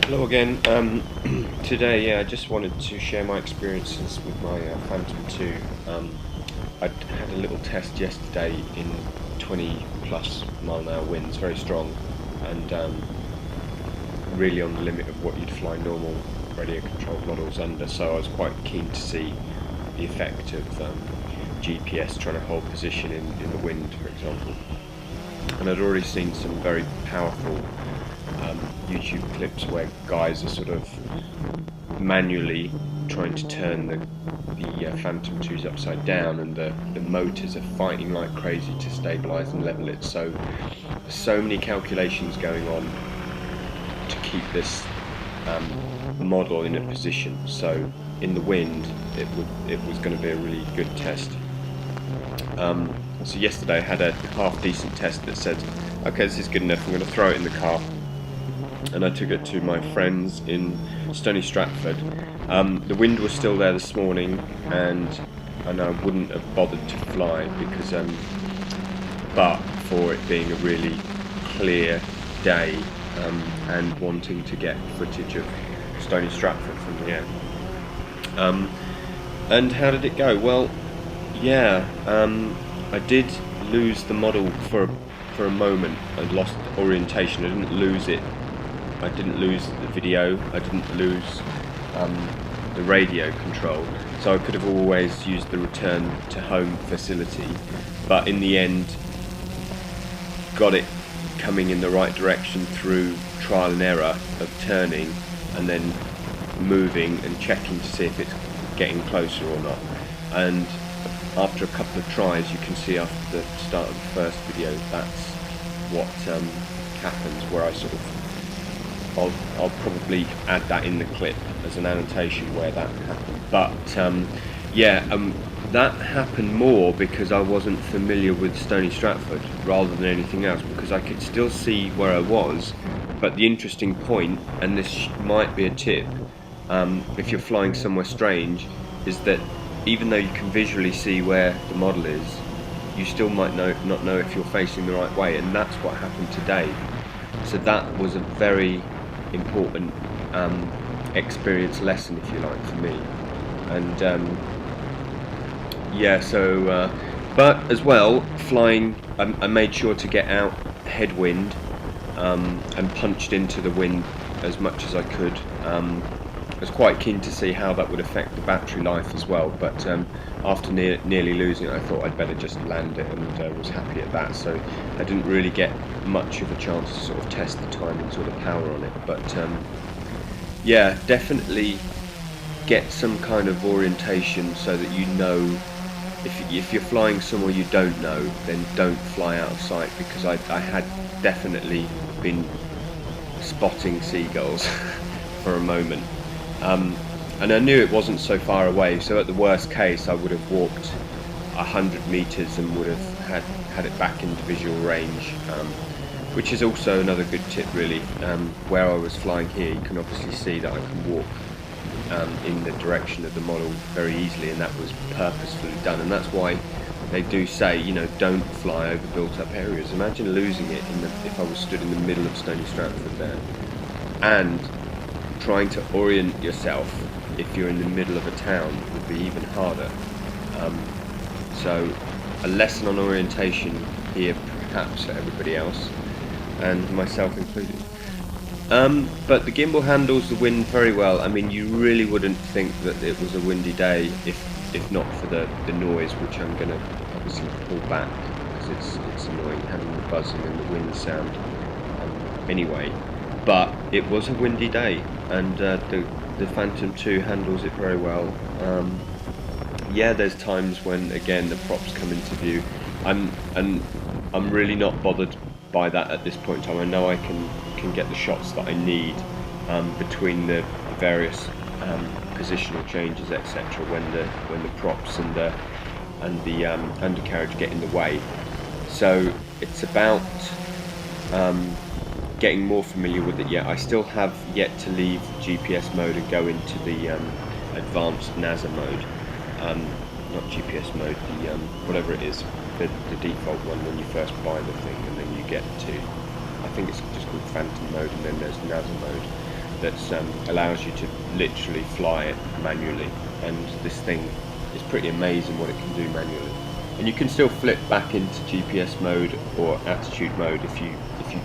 Hello again. Today, I just wanted to share my experiences with my Phantom 2. I had a little test yesterday in 20 plus mile an hour winds, very strong, and really on the limit of what you'd fly normal radio controlled models under. So I was quite keen to see the effect of GPS trying to hold position in the wind, for example. And I'd already seen some very powerful YouTube clips where guys are sort of manually trying to turn the Phantom 2s upside down, and the motors are fighting like crazy to stabilise and level it. So many calculations going on to keep this model in a position. So in the wind, it was going to be a really good test. So yesterday I had a half decent test that said, okay, this is good enough, I'm going to throw it in the car. And I took it to my friends in Stony Stratford. The wind was still there this morning, and I wouldn't have bothered to fly because, but for it being a really clear day and wanting to get footage of Stony Stratford from the air. And how did it go? Well, yeah, I did lose the model for a moment. I lost orientation. I didn't lose it. I didn't lose the video, I didn't lose the radio control, so I could have always used the return to home facility, but in the end got it coming in the right direction through trial and error of turning and then moving and checking to see if it's getting closer or not. And after a couple of tries, you can see after the start of the first video, that's what happens, where I sort of I'll probably add that in the clip as an annotation where that happened. But that happened more because I wasn't familiar with Stony Stratford rather than anything else, because I could still see where I was. But the interesting point, and this might be a tip if you're flying somewhere strange, is that even though you can visually see where the model is, you still might not know if you're facing the right way, and that's what happened today. So that was a very important experience lesson, if you like, for me. And but as well, flying, I made sure to get out headwind and punched into the wind as much as I could. I was quite keen to see how that would affect the battery life as well, but after nearly losing it, I thought I'd better just land it, and was happy at that. So I didn't really get much of a chance to sort of test the timings or the power on it, but yeah, definitely get some kind of orientation so that you know if you're flying somewhere you don't know, then don't fly out of sight, because I had definitely been spotting seagulls for a moment. And I knew it wasn't so far away, so at the worst case I would have walked 100 metres and would have had it back into visual range, which is also another good tip really. Where I was flying here, you can obviously see that I can walk in the direction of the model very easily, and that was purposefully done, and that's why they do say, don't fly over built up areas. Imagine losing it if I was stood in the middle of Stony Stratford there, and trying to orient yourself if you're in the middle of a town would be even harder. So a lesson on orientation here, perhaps for everybody else, and myself included. But the gimbal handles the wind very well. I mean, you really wouldn't think that it was a windy day if not for the noise, which I'm going to obviously pull back because it's annoying having the buzzing and the wind sound anyway. But it was a windy day, and the Phantom 2 handles it very well. Yeah, there's times when again the props come into view. I'm really not bothered by that at this point in time. I know I can get the shots that I need between the various positional changes, etc. When the props and the undercarriage get in the way. So it's about getting more familiar with it yet. I still have yet to leave GPS mode and go into the advanced NASA mode. Not GPS mode, the whatever it is, the default one when you first buy the thing, and then you get to, I think it's just called Phantom mode, and then there's NASA mode. that allows you to literally fly it manually, and this thing is pretty amazing what it can do manually. And you can still flip back into GPS mode or attitude mode if you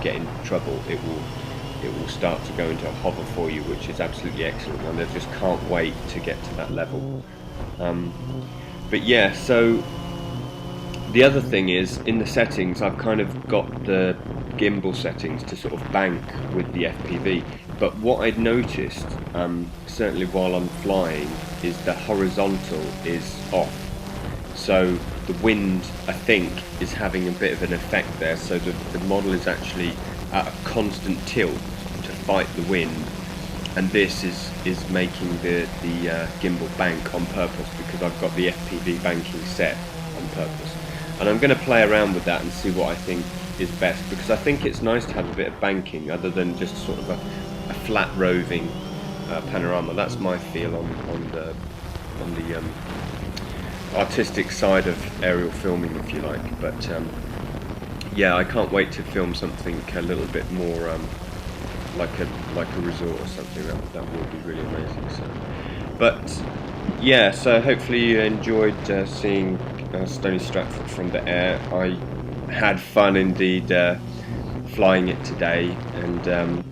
get in trouble. It will start to go into a hover for you, which is absolutely excellent, and I just can't wait to get to that level. But yeah, so the other thing is, in the settings I've kind of got the gimbal settings to sort of bank with the FPV, but what I'd noticed, certainly while I'm flying, is the horizontal is off. So the wind, I think, is having a bit of an effect there, so the model is actually at a constant tilt to fight the wind, and this is making the gimbal bank on purpose, because I've got the FPV banking set on purpose. And I'm going to play around with that and see what I think is best, because I think it's nice to have a bit of banking other than just sort of a flat roving panorama. That's my feel on the artistic side of aerial filming, if you like. But yeah, I can't wait to film something a little bit more like a resort or something. That will be really amazing. So, but yeah, so hopefully you enjoyed seeing Stony Stratford from the air. I had fun indeed flying it today, and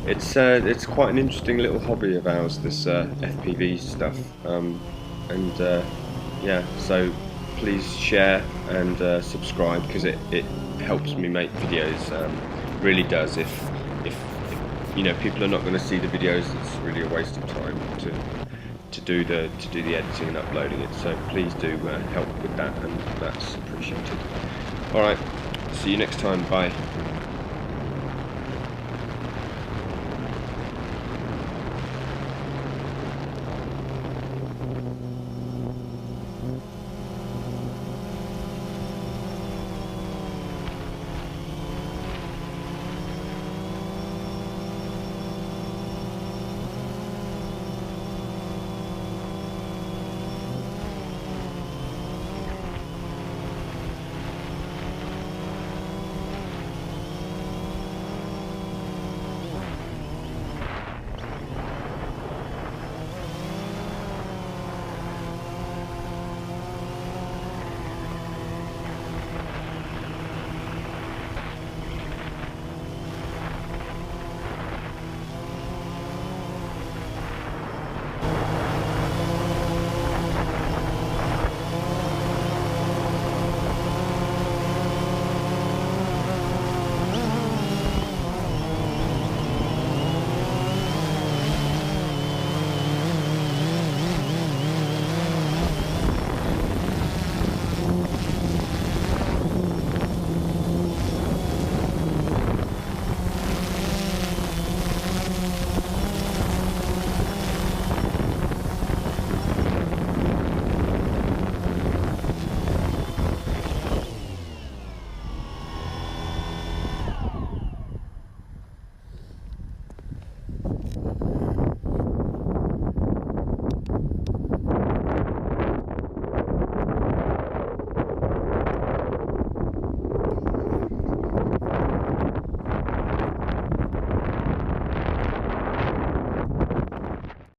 it's quite an interesting little hobby of ours, this FPV stuff. Yeah, so please share and subscribe, because it helps me make videos. Really does. If you know, people are not going to see the videos, it's really a waste of time to do the editing and uploading it. So please do help with that, and that's appreciated. All right, see you next time. Bye.